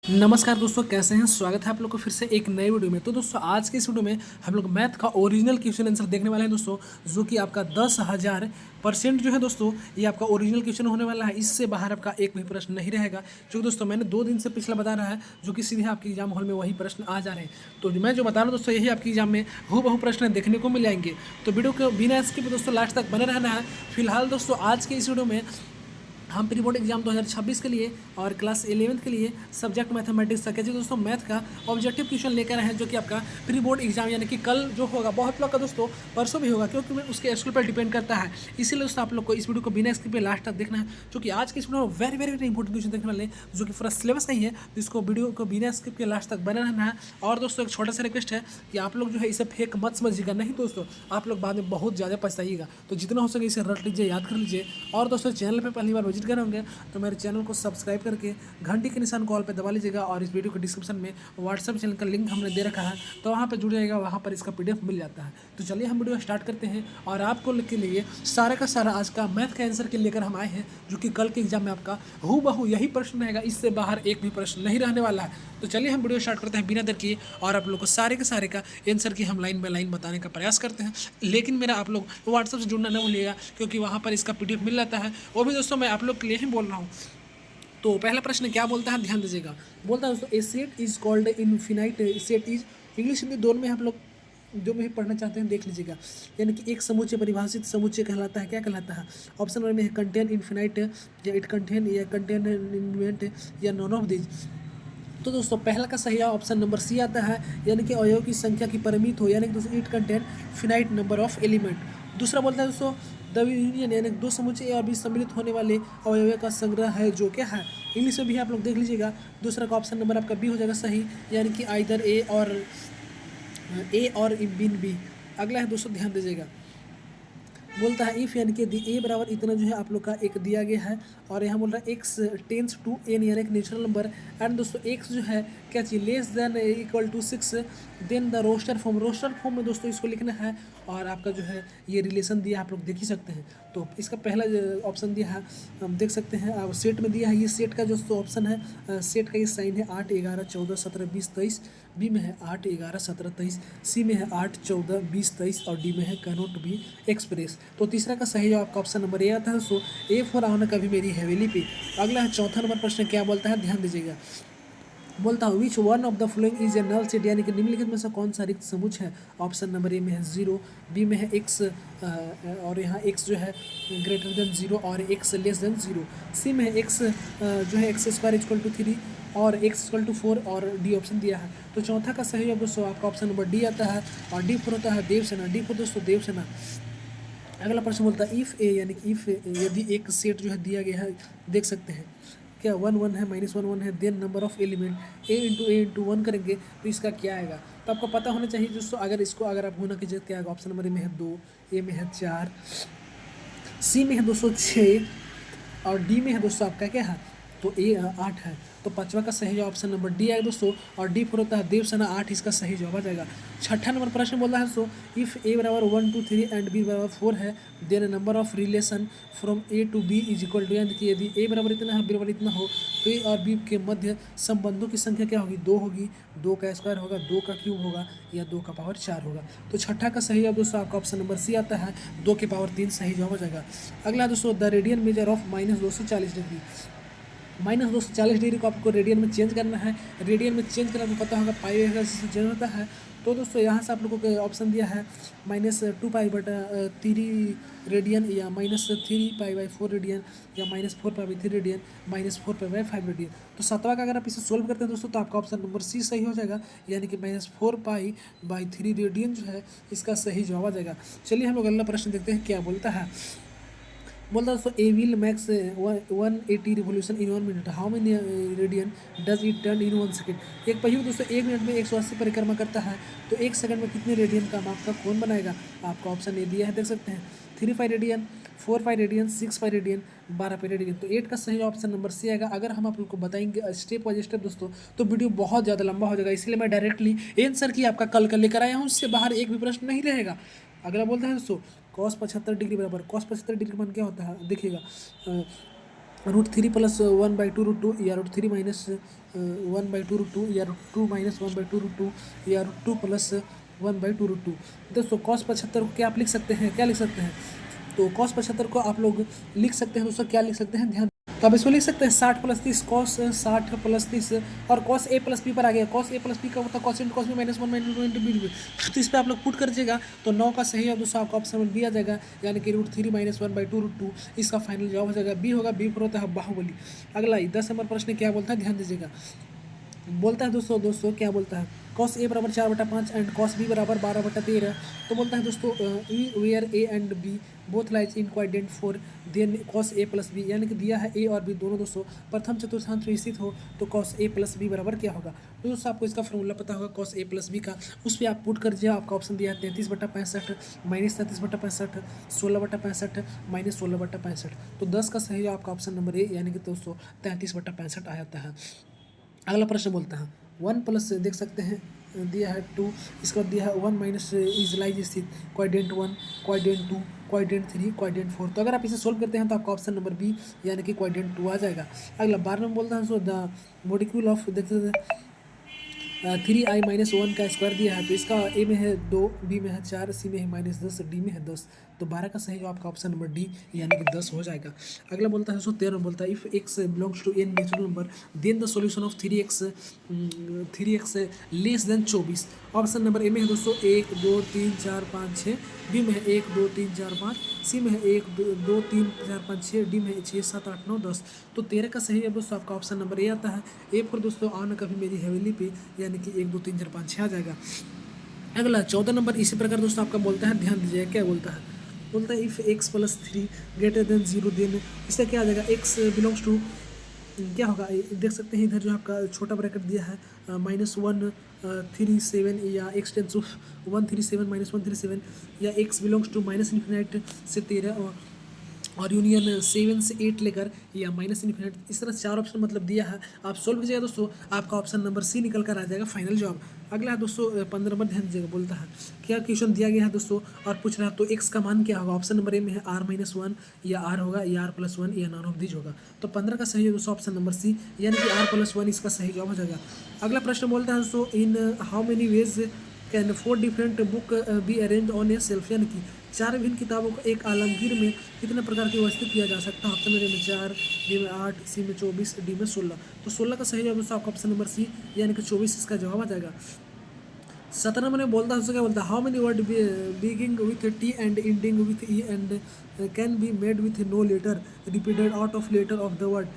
नमस्कार दोस्तों, कैसे हैं। स्वागत है आप लोग को फिर से एक नए वीडियो में। तो दोस्तों आज के इस वीडियो में हम लोग मैथ का ओरिजिनल क्वेश्चन आंसर देखने वाले हैं दोस्तों, जो कि आपका 10,000% जो है दोस्तों, ये आपका ओरिजिनल क्वेश्चन होने वाला है। इससे बाहर आपका एक भी प्रश्न नहीं रहेगा, जो दोस्तों मैंने 2 दिन से पिछला बता रहा है, जो कि सीधे आपके एग्जाम हॉल में वही प्रश्न आ जा रहे हैं। तो मैं जो बता रहा हूँ दोस्तों, यही आपके एग्जाम में हूबहू प्रश्न देखने को मिल जाएंगे। तो वीडियो को बिना स्किप दोस्तों लास्ट तक बने रहना है। फिलहाल दोस्तों आज के इस वीडियो में हम प्री बोर्ड एग्जाम 2026 के लिए और क्लास 11th के लिए सब्जेक्ट मैथमेटिक्स का कैसे दोस्तों मैथ का ऑब्जेक्टिव क्वेश्चन लेकर आए हैं, जो कि आपका प्री बोर्ड एग्जाम यानी कि कल जो होगा, बहुत लोग का दोस्तों परसों भी होगा, क्योंकि उसके स्कूल पर डिपेंड करता है। इसीलिए दोस्तों आप लोग को इस वीडियो को बिना स्किप पे लास्ट तक देखना है, जो कि आज के इस वीडियो में very very very important question देखने वाले हैं, जो कि पूरा सिलेबस का ही है। तो इसको वीडियो को बिना स्किप के लास्ट तक बने रहना है। और दोस्तों एक छोटा सा रिक्वेस्ट है कि आप लोग जो है इसे फेक मत समझिएगा, नहीं दोस्तों आप लोग बाद में बहुत ज़्यादा पछताइएगा। तो जितना हो सके इसे रट लीजिए, याद कर लीजिए। और दोस्तों चैनल पर पहली बार विजिट कर होंगे तो मेरे चैनल को सब्सक्राइब करके घंटी के निशान कॉल पे दबा लीजिएगा। और इस वीडियो के डिस्क्रिप्शन में व्हाट्सएप चैनल का लिंक हमने दे रखा है, तो वहाँ पे जुड़ जाएगा, वहाँ पर इसका PDF मिल जाता है। तो चलिए हम वीडियो स्टार्ट करते हैं। और आपको के लिए सारा का सारा आज का मैथ का आंसर के लेकर हम आए हैं, जो कि कल के एग्जाम में आपका हूबहू यही प्रश्न रहेगा, इससे बाहर एक भी प्रश्न नहीं रहने वाला है। तो चलिए हम वीडियो स्टार्ट करते हैं बिना देर किए, और आप लोग को सारे के सारे का आंसर की हम लाइन बाय लाइन बताने का प्रयास करते हैं। लेकिन मेरा आप लोग व्हाट्सएप से जुड़ना न भूलिएगा, क्योंकि वहाँ पर इसका PDF मिल जाता है। वो भी दोस्तों मैं आप लोग के लिए ही बोल रहा हूँ। तो पहला प्रश्न क्या बोलता है, ध्यान दीजिएगा। बोलता है दोस्तों, a set is called infinite set is, English Hindi दोनों में आप लोग जो भी पढ़ना चाहते हैं देख लीजिएगा। यानी कि एक समुच्चय परिभाषित समुच्चय कहलाता है, क्या कहलाता है। ऑप्शन नंबर में है कंटेन इनफिनाइट, या इट कंटेन, या कंटेन इनवेंट, या नॉन ऑफ दिस। तो दोस्तों पहला का सही ऑप्शन नंबर सी आता है, यानी कि अवयव की संख्या की परिमित हो, यानी कि दोस्तों it contain finite number of element. दूसरा बोलता है दोस्तों द यूनियन, यानी दो समुच्चय ए और बी सम्मिलित होने वाले अवयव का संग्रह है, जो क्या है। इंग्लिश में भी आप लोग देख लीजिएगा। दूसरा का ऑप्शन नंबर आपका बी हो जाएगा सही, यानी कि आइदर ए और बिन बी। अगला है दोस्तों, ध्यान दीजिएगा। बोलता है इफ़, यानी कि ए बराबर इतना जो है आप लोग का एक दिया गया है, और यहाँ बोल रहा है एक्स टेंस टू एन, यानी एक नेचुरल नंबर। एंड दोस्तों एक्स जो है क्या चाहिए, less than equal to 6, then the roster form में दोस्तों इसको लिखना है। और आपका जो है ये रिलेशन दिया, आप लोग देख ही सकते हैं। तो इसका पहला ऑप्शन दिया है, हम देख सकते हैं। अब सेट में दिया है, ये सेट का जो ऑप्शन है, सेट का ये साइन है 8, 11, 14, 17, 20, 23। बी में है 8, 11, 17, 23। सी में है 8, 14, 20, 23। और डी में है कैनोट बी एक्सप्रेस। तो तीसरा का सही जवाब आपका ऑप्शन नंबर ए आता है। सो ए फॉर आना कभी मेरी हवेली पे। अगला है चौथा नंबर प्रश्न, क्या बोलता है, ध्यान दीजिएगा। बोलता हूँ which one of the following is a null set, यानी कि निम्नलिखित में से कौन सा रिक्त समुच्चय है। ऑप्शन नंबर ए में है 0, बी में है एक्स, और यहाँ एक्स जो है ग्रेटर देन 0 और एक्स लेस देन 0। सी में है एक्स जो है एक्स स्क्वायर इक्वल टू 3 और एक्स इक्वल टू 4, और डी ऑप्शन दिया है। तो चौथा का सही जवाब दोस्तों आपका ऑप्शन नंबर डी आता है। और डी फोर होता है देवसेना, डी फोर दोस्तों देवसेना। अगला प्रश्न बोलता है इफ़ ए, यानी कि इफ़ यदि एक सेट जो है दिया गया है, देख सकते हैं क्या 1 1 है, -1 1 है, then number of element A into 1 करेंगे तो इसका क्या आएगा। तो आपको पता होना चाहिए दोस्तों, अगर आप गुना कीजिए क्या आएगा। ऑप्शन नंबर ए में है 2, ए में है 4, सी में है दोस्तों 6, और डी में है दोस्तों आपका क्या है, तो ए 8 है। तो पांचवा का सही जवाब ऑप्शन नंबर डी आएगा दोस्तों। और डी फोर होता है देवसेना, 8 इसका सही जवाब आ जाएगा। छठा नंबर प्रश्न बोल रहा है दोस्तों, इफ़ ए बराबर 1 2 3 एंड बी बराबर 4 है, then number of relation from A to B is equal to, यानी कि यदि ए बराबर इतना है, बी बराबर इतना हो, तो ए और बी के मध्य संबंधों की संख्या क्या होगी, 2 होगी। 2 का स्क्वायर होगा, 2 का क्यूब होगा, या 2 का पावर 4 होगा। तो छठा का सही जवाब दोस्तों आपका ऑप्शन नंबर सी आता है, 2 के पावर 3 सही जवाब हो जाएगा। अगला दोस्तों the radian measure of -240 degree, -240 degree को आपको रेडियन में चेंज करना है। रेडियन में चेंज करना आपको पता होगा, पाई वगैरह से चेंज होता है। तो दोस्तों यहाँ से आप लोगों को ऑप्शन दिया है -2π/3 रेडियन, या -3π/4 रेडियन, या -4π/3 रेडियन, -4π/5 रेडियन। तो सातवां का अगर आप इसे सोल्व करते हैं दोस्तों, तो आपका ऑप्शन नंबर सी सही हो जाएगा, यानी कि -4π/3 रेडियन जो है इसका सही जवाब आ जाएगा। चलिए हम लोग अगला प्रश्न देखते हैं क्या बोलता है। बोलता है दोस्तों a wheel max 180 revolution in 1 minute, how many radian does it turn in 1 second. एक पहिया दोस्तों 1 मिनट में 180 परिक्रमा करता है, तो 1 सेकंड में कितने रेडियन का माप का कौन बनाएगा। आपका ऑप्शन ए दिया है, देख सकते हैं 3 5 रेडियन, 4 5 रेडियन, 6 5 रेडियन, 12 5 रेडियन। तो 8 का सही ऑप्शन नंबर सी आएगा। अगर हम आप लोग को बताएंगे स्टेप बाय स्टेप दोस्तों, तो वीडियो बहुत ज़्यादा लंबा हो जाएगा, इसलिए मैं डायरेक्टली आंसर की आपका कल लेकर आया हूँ, इससे बाहर एक भी प्रश्न नहीं रहेगा। अगला बोलता है दोस्तों cos 75 डिग्री बराबर, cos 75 डिग्री मान क्या होता है देखिएगा, √3 प्लस 1/2 √2 या √3 माइनस 1/2 √2 या √2 माइनस 1/2 √2 या √2 प्लस 1/2 √2। दोस्तों cos 75 को क्या आप लिख सकते हैं, क्या लिख सकते हैं? तो cos 75 को आप लोग लिख सकते हैं दोस्तों, क्या लिख सकते हैं, ध्यान। तो आप इसको लिख सकते हैं 60 + 30 cos 60 + 30 और cos a + b पर आ गया। cos a + b का होता है cos × cos b -1 -2 × b। तो इस पर आप लोग पुट कर दीजिएगा तो 9 का सही है दोस्तों आपका ऑप्शन नंबर बी आ जाएगा, यानी कि √3 - 1/2 √2 इसका फाइनल जवाब हो जाएगा बी होगा। बी पर होता है बाहुबली। अगला 10 नंबर प्रश्न क्या बोलता है, ध्यान दीजिएगा। बोलता है दोस्तों क्या बोलता है, cos a = 4/5 and cos b = 12/13। तो बोलता है दोस्तों वेयर a एंड b both lies in quadrant 4 then cos a + b, यानी कि दिया है a और b दोनों दोस्तों प्रथम चतुर्थांश में स्थित हो तो cos a + b बराबर क्या होगा। तो दोस्तों आपको इसका फॉर्मूला पता होगा cos a + b का, उस पर आप पुट कर दीजिए। आपका ऑप्शन दिया है 33/65 -33/65 16/65 -16/65। तो 10 का सही आपका ऑप्शन नंबर ए, यानी कि दोस्तों 33/65 आ जाता है। अगला प्रश्न बोलता है 1 प्लस देख सकते हैं दिया है 2, इसका दिया है 1 माइनस इज लाइज स्थित क्वाड्रेंट 1 क्वाड्रेंट 2 क्वाड्रेंट 3 क्वाड्रेंट 4। तो अगर आप इसे सोल्व करते हैं तो आपका ऑप्शन नंबर बी, यानी कि क्वाड्रेंट 2 आ जाएगा। अगला 12 में बोलता है सो द मॉलिक्यूल ऑफ देखते हैं 3i - 1 का स्क्वायर दिया है। तो इसका ए में है 2, बी में है 4, सी में है -10, डी में है 10। तो 12 का सही जवाब आपका ऑप्शन नंबर डी, यानी कि 10 हो जाएगा। अगला बोलता है 13 बोलता है if x belongs to n natural number then the solution of 3x less than 24। Option number A में है दोस्तों 1 2 3 4 5 6, बी में है 1 2 3 4 5, सी में है 1 2 3 4 5 6, डी में है 6 7 8 9 10। तो 13 का सही है दोस्तों आपका ऑप्शन नंबर ए आता है। ए पर दोस्तों आओ ना कभी मेरी हवेली पे, यानी कि 1 2 3 4 5 6 आ जाएगा। अगला 14 नंबर इसी प्रकार दोस्तों आपका बोलता है, ध्यान दीजिएगा क्या बोलता है। बोलता है इफ़ x + 3 > 0 देन इसका क्या आ जाएगा, x बिलोंग्स टू क्या होगा, देख सकते हैं इधर जो आपका छोटा ब्रैकेट दिया है -137 या x टेंस टू 137 -137 या x बिलोंग्स टू -∞ से 13 और यूनियन 7 से 8 लेकर या -∞। इस तरह 4 ऑप्शन मतलब दिया है। आप सोल्व कीजिएगा दोस्तों, आपका ऑप्शन नंबर सी निकल कर आ जाएगा फाइनल जवाब। अगला है दोस्तों 15 नंबर, ध्यान दीजिएगा। बोलता है क्या क्वेश्चन दिया गया है दोस्तों और पूछ रहा है तो x का मान क्या होगा। ऑप्शन नंबर ए में है r - 1 या r होगा या r + 1 या नॉन ऑफ दीज होगा। तो 15 का सही है दोस्तों ऑप्शन नंबर सी, यानी कि r + 1 इसका सही जवाब हो जाएगा। अगला प्रश्न बोलता है दोस्तों in how many ways can 4 different book be arrange on A shelf, यानी कि 4 विभिन्न किताबों को एक आलमगीर में कितने प्रकार की व्यवस्थित किया जा सकता है। ऑप्शन नंबर ए में 4, बी में 8, सी में 24, डी में 16। तो 16 का सही जवाब दोस्तों आपका ऑप्शन नंबर सी, यानी कि 24 इसका जवाब आ जाएगा। 17 नंबर में बोलता है उसको क्या बोलता है how many word beginning with T and ending with E and can be made with no letter repeated out of letter of the word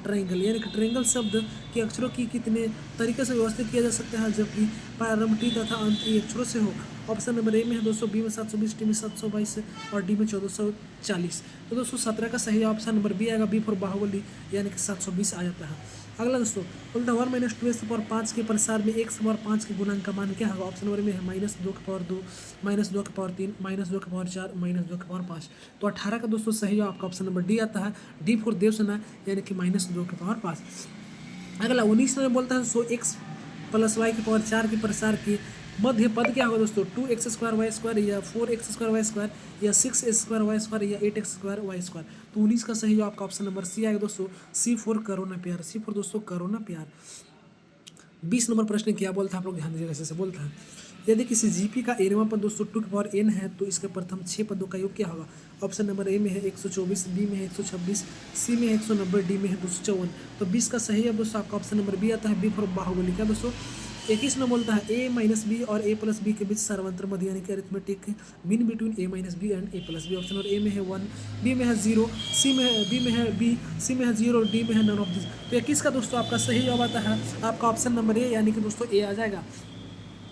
triangle, यानी कि ट्राइंगल शब्द के अक्षरों की कितने तरीके से व्यवस्थित किया जा सकता है जबकि प्रारंभ टी तथा अंत ई अक्षरों से हो। ऑप्शन नंबर ए में है दोस्तों बी में 720, टी में 722 और डी में 1440। तो दोस्तों 17 का सही ऑप्शन नंबर बी आएगा, बी फॉर बाहुबली, यानी कि 720 आ जाता है। अगला दोस्तों बोलता है 1 - 2x⁴ के प्रसार में x⁴ के गुणांक का मान क्या होगा। ऑप्शन नंबर में है -2^2 -2^3 -2^4 -2^5। तो 18 का दोस्तों सही आपका ऑप्शन नंबर डी आता है, डी फॉर देवसेना, यानी कि -2^5। अगला 19 में बोलता है सो x + y⁴ के प्रसार के मध्य पद क्या होगा दोस्तों 2x² y² या 4x² y² या 6x² y² या 8x² y²। तो 19 का सही जो आपका ऑप्शन नंबर सी आएगा दोस्तों, सी फॉर करोना प्यार, सी फॉर दोस्तों करोना प्यार। 20 नंबर प्रश्न क्या बोलता है आप लोग ध्यान दीजिएगा, कैसे बोलता है यदि किसी जीपी का एनवां पद दोस्तों 2n है तो इसके प्रथम 6 पदों का योग क्या होगा। ऑप्शन नंबर ए में है 124, बी में है 126, सी में है 190, डी में है 254। तो 20 का सही है दोस्तों आपका ऑप्शन नंबर बी आता है, बी फॉर बाहुबली। क्या दोस्तों 21 में बोलता है a - b और a + b के बीच सर्वांतर मध्य, यानी कि arithmetic mean between a - b and a + b। Option number A में है 1, बी में है 0, सी में है बी में है b, सी में है 0 और डी में है नन ऑफ दिस। तो 21 का दोस्तों आपका सही जवाब आता है आपका ऑप्शन नंबर ए, यानी कि दोस्तों ए आ जाएगा।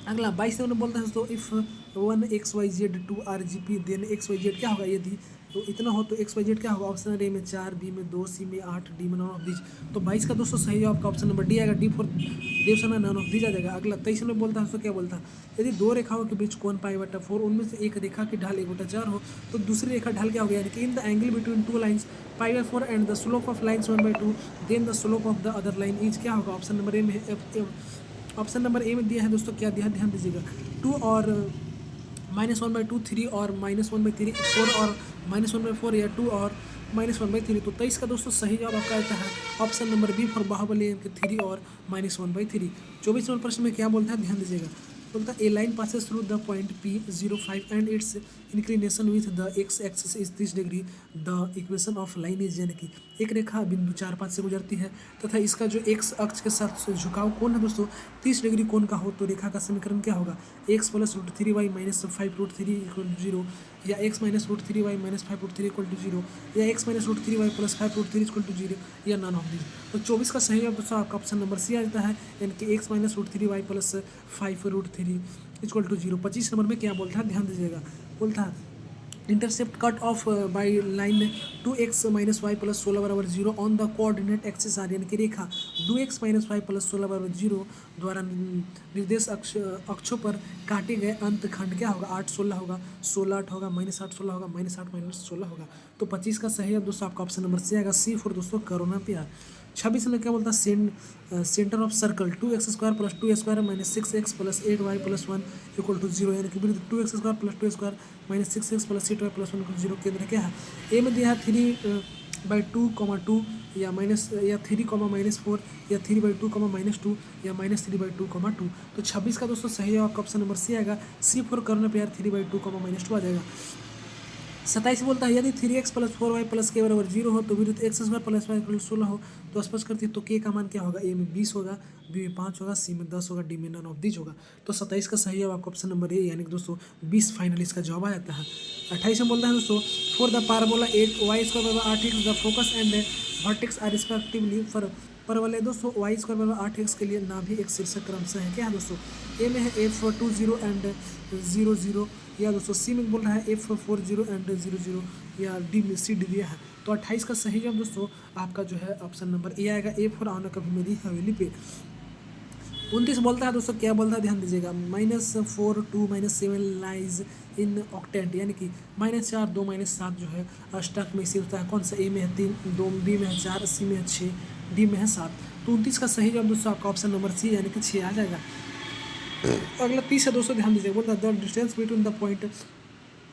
अगला 22 में बोलता है दोस्तों if 1 XYZ 2 RGP then XYZ क्या होगा, यदि तो इतना हो तो XYZ क्या होगा। ऑप्शन ए में 4, बी में 2, सी में 8, डी में नॉन ऑफ दीज। तो 22 का दोस्तों सही जवाब आपका ऑप्शन नंबर डी आएगा, D for Devsena none of these आ जाएगा। अगला 23 में बोलता है दोस्तों क्या बोलता है यदि 2 रेखाओं के बीच कोण π/4 उनमें से एक रेखा की ढाल 1/4 हो तो दूसरी रेखा ढाल क्या होगा, यानी कि in the angle between 2 lines π/4 and the slope of lines 1/2 then the slope of the other line is क्या होगा। ऑप्शन नंबर ए में है ऑप्शन नंबर ए में दिया है दोस्तों क्या दिया है, ध्यान दीजिएगा 2 और -1/2 3 और -1/3 4 और -1/4 या 2 और -1/3। तो 23 का दोस्तों सही जवाब आपका आता है option number B for Baahubali यानी कि 3 और -1/3। 24 नंबर प्रश्न में क्या बोलता है ध्यान दीजिएगा। बोलता है a line passes through the point P05 and its inclination with the X axis is 30 degree. The equation of line is यानी कि एक रेखा बिंदु 4-5 से गुजरती है तथा इसका जो एक्स अक्ष के साथ झुकाव कोण है दोस्तों 30 डिग्री कोण का हो तो रेखा का समीकरण क्या होगा x + √3y - 5√3 = 0 या x - √3y - 5√3 = 0 या x - √3y + 5√3 = 0 या नन ऑफ दिस। तो 24 का सही जवाब दोस्तों आपका ऑप्शन नंबर सी आ जाता है यानी कि x - √3y + 5√3 = 0। 25 नंबर में क्या बोलता है ध्यान दीजिएगा। बोलता है intercept cut off by line 2x - y + 16 = 0 on the coordinate axis are यानी कि रेखा 2x - y + 16 = 0 द्वारा निर्देश अक्षों पर काटे गए अंतखंड क्या होगा 8 16 होगा 16 8 होगा -8 16 होगा -8 16 होगा। तो 25 का सही है दोस्तों आपका ऑप्शन नंबर सी आएगा सी फॉर दोस्तों करोना प्यार। 26 में क्या बोलता है centre of circle 2x² + 2a² - 6x + 8y + 1 = 0 यानी कि 2x² + 2a² - 6x + 8y + 1 = 0। केंद्र क्या है ए में दिया है 3/2, या या 3, -4 या 3/2, -2 या -3/2, 2। तो 26 का दोस्तों सही है आपका ऑप्शन नंबर सी आएगा सी फॉर करोना प्यार 3/2, -2 आ जाएगा। 27 बोलता है यदि 3x + 4y + k = 0 हो तो विरुद्ध x² + y = 16 हो तो स्पष्ट करती है तो k का मान क्या होगा ए में 20 होगा बी में 5 होगा सी में 10 होगा डी में नन ऑफ दिस होगा। तो 27 का सही जवाब आपका ऑप्शन नंबर ए यानी कि दोस्तों 20 फाइनली इसका जवाब आ जाता है। 28 में बोलता है दोस्तों for the parabola 8y² = 8x the focus and vertex are respectively for परवलय दोस्तों y² = 8x के लिए नाभि एक शीर्षक क्रमशः है क्या है दोस्तों ए में है f20 एंड 00 या दोस्तों सी में बोल रहा है f40 एंड 00 या डी में सी डी दिया है। तो 28 का सही जवाब दोस्तों आपका जो है ऑप्शन नंबर ए आएगा ए फॉर आना कभी मेरी हवेली पे। 29 बोलता है दोस्तों क्या बोलता है ध्यान दीजिएगा -4 2 -7 लाइज इन ऑक्टेंट यानी कि -4 2 -7 जो है अष्टक में स्थित होता है कौन सा ए में है 3 2 बी में है 4 सी में है 6 डी में है 7। तो 29 का सही जवाब दोस्तों आपका ऑप्शन नंबर सी यानी कि 6 आ जाएगा। अगला 30 है दोस्तों ध्यान दीजिए बोलता है the distance between the point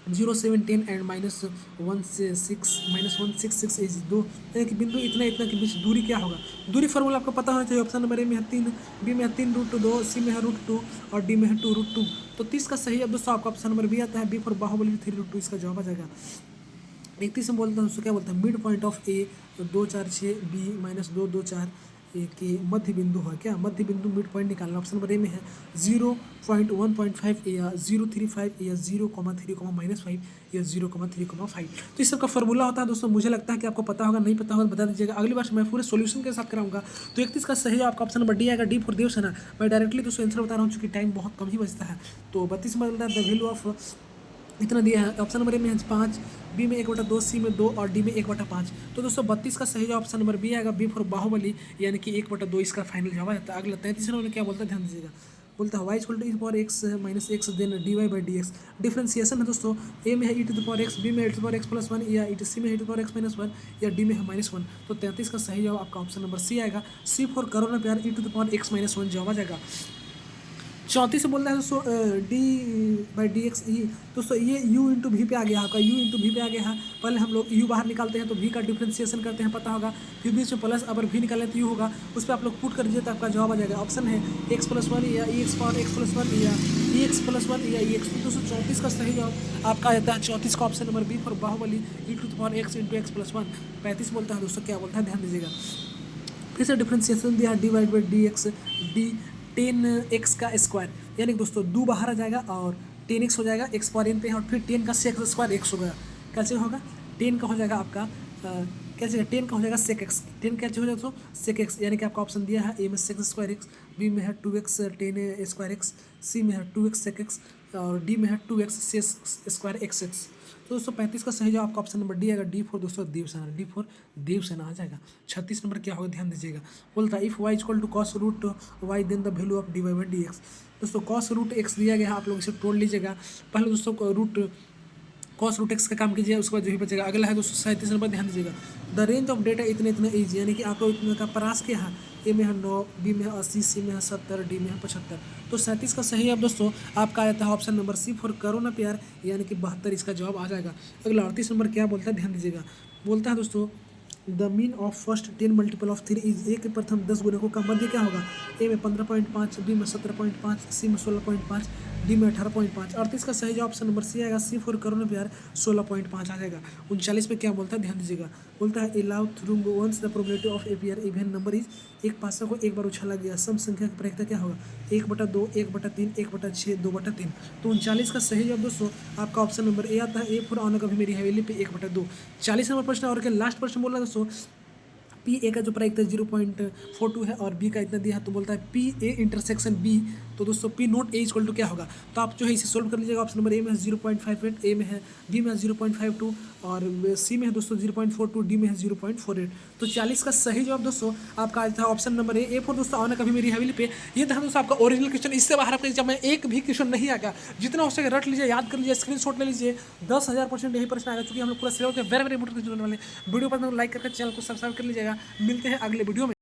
0 7 10 and -166 is 2 यानी कि बिंदु इतना इतना के बीच दूरी क्या होगा। दूरी फार्मूला आपको पता होना चाहिए। ऑप्शन नंबर ए में है 3 बी में है 3√2 सी में है √2 और डी में है 2√2। तो 30 का सही जवाब दोस्तों आपका ऑप्शन नंबर बी आता है बी फॉर बाहुबली 3√2 इसका जवाब आ जाएगा। 31 में बोलता है दोस्तों क्या बोलता है mid point of A 2 4 6 B -2 2 4 के मध्य बिंदु है क्या मध्य बिंदु मिड पॉइंट निकालना। ऑप्शन नंबर ए में है 0.1.5 या 0.35 या 0.3, -5 या 0.3,5। तो इस सब का फॉर्मूला होता है दोस्तों मुझे लगता है कि आपको पता होगा नहीं पता होगा बता दीजिएगा अगली बार मैं पूरे सॉल्यूशन के साथ कराऊंगा। तो 31 का सही आपका ऑप्शन नंबर डी आएगा डी फॉर देवसेना। मैं डायरेक्टली दोस्तों आंसर बता रहा हूँ चूँकि टाइम बहुत कम ही बचता है। तो 32 में द वैल्यू ऑफ इतना दिया है। ऑप्शन नंबर ए में है 5 बी में 1/2 सी में 2 और डी में 1/5। तो दोस्तों 32 का सही जवाब ऑप्शन नंबर बी आएगा बी फॉर बाहुबली यानी कि 1/2 इसका फाइनल जवाब आता है। अगला 33 नंबर में क्या बोलता है ध्यान दीजिएगा। बोलता है y = e⁻x - x then dy/dx। Differentiation है दोस्तों ए में है e⁻x बी में e⁻x + 1 या सी में e⁻x - 1 या डी में है -1। तो 33 का सही जवाब आपका ऑप्शन नंबर सी आएगा सी फॉर करोना प्यार e⁻x - 1 जवाब आ जाएगा। 34 से बोल रहा है दोस्तों d/dx ई दोस्तों ये u × v पे आ गया आपका u × v पे आ गया है। पहले हम लोग u बाहर निकालते हैं तो v का डिफ्रेंशिएशन करते हैं पता होगा फिर बीच में प्लस अगर v निकालें तो u होगा उस पर आप लोग पुट कर दीजिए तो आपका जवाब आ जाएगा। ऑप्शन है x + 1 या ex + x + 1 या ex + 1 या ex। दोस्तों 34 का सही जवाब आपका आता है 34 का option number B for Baahubali e⁻x × x + 1। 35 बोलता है दोस्तों क्या बोलता है ध्यान दीजिएगा। फिर से डिफ्रेंशिएशन दिया dy/dx डी 10x का स्क्वायर यानी कि दोस्तों 2 बाहर आ जाएगा और 10x हो जाएगा x पावर n पे और फिर 10 का sec स्क्वायर x होगा। कैसे होगा 10 का हो जाएगा आपका कैसे 10 का हो जाएगा sec x 10 कैसे हो जाएगा दोस्तों sec x यानी कि आपका ऑप्शन दिया है ए में sec स्क्वायर x बी में है 2x 10 स्क्वायर x सी में है 2x sec x और डी में है 2x sec स्क्वायर xx। तो दोस्तों 35 का सही जवाब आपका ऑप्शन नंबर डी आएगा डी फॉर दोस्तों देवसेना डी फॉर देवसेना आ जाएगा। 36 नंबर क्या होगा ध्यान दीजिएगा। बोलता है if y = cos √y then the value of dy/dx। दोस्तों cos √x दिया गया है आप लोग इसे तोड़ लीजिएगा। पहले दोस्तों cos √x का काम कीजिए उसके बाद जो ही बचेगा। अगला है दोस्तों 37 नंबर ध्यान दीजिएगा। द रेंज ऑफ डेटा इतने इतने इज यानी कि आप लोग इतने का परास क्या है ए में है 9, बी में है 80, सी में है 70, डी में है 75। तो 37 का सही जवाब दोस्तों आपका आ जाता है ऑप्शन नंबर सी फॉर करो ना प्यार, यानी कि 72 इसका जवाब आ जाएगा। अगला 38 नंबर क्या बोलता है ध्यान दीजिएगा। बोलता है दोस्तों the mean of first 10 multiple of 3 is, ए के प्रथम 10 गुणकों का मध्य क्या होगा। ए में 15.5, बी में 17.5, सी में 16.5, डी में 18.5। 38 का सही जवाब ऑप्शन नंबर सी आएगा, सी फॉर करो ना प्यार 16.5 आ जाएगा। 39 में क्या बोलता है ध्यान दीजिएगा। बोलता है allow through once the probability of a pair even number is, एक पासा को एक बार उछाला गया सम संख्या की प्रायिकता क्या होगा। 1/2, 1/3, 1/6, 2/3। तो 39 का सही जवाब दोस्तों आपका ऑप्शन नंबर ए आता है, ए फॉर ऑनर कभी मेरी हवेली पे 1/2। 40 नंबर प्रश्न और के लास्ट प्रश्न बोल रहा है दोस्तों, पी ए का जो प्रायिकता 0.42 है और बी का इतना दिया है, तो बोलता है पी ए इंटरसेक्शन बी। तो दोस्तों P not A equal to क्या होगा। तो आप जो है इसे सोल्व कर लीजिएगा। ऑप्शन नंबर ए में है 0.58, ए में है, बी में है 0.52 और सी में है दोस्तों 0.42, डी में है 0.48। तो 40 का सही जवाब दोस्तों आपका आज था ऑप्शन नंबर ए फॉर दोस्तों ऑनर कभी मेरी हवेली पे। ये था दोस्तों आपका ओरिजिनल क्वेश्चन। इससे बाहर आपका एग्जाम में एक भी क्वेश्चन नहीं आ गया। जितना हो सके रट लीजिए, याद कर लीजिए, स्क्रीनशॉट ले लीजिए। 10,000% यही प्रश्न आएगा, क्योंकि हम लोग पूरा syllabus very very important question वाले। वीडियो पर लाइक करके चैनल को सब्सक्राइब कर लीजिएगा। मिलते हैं अगले वीडियो में।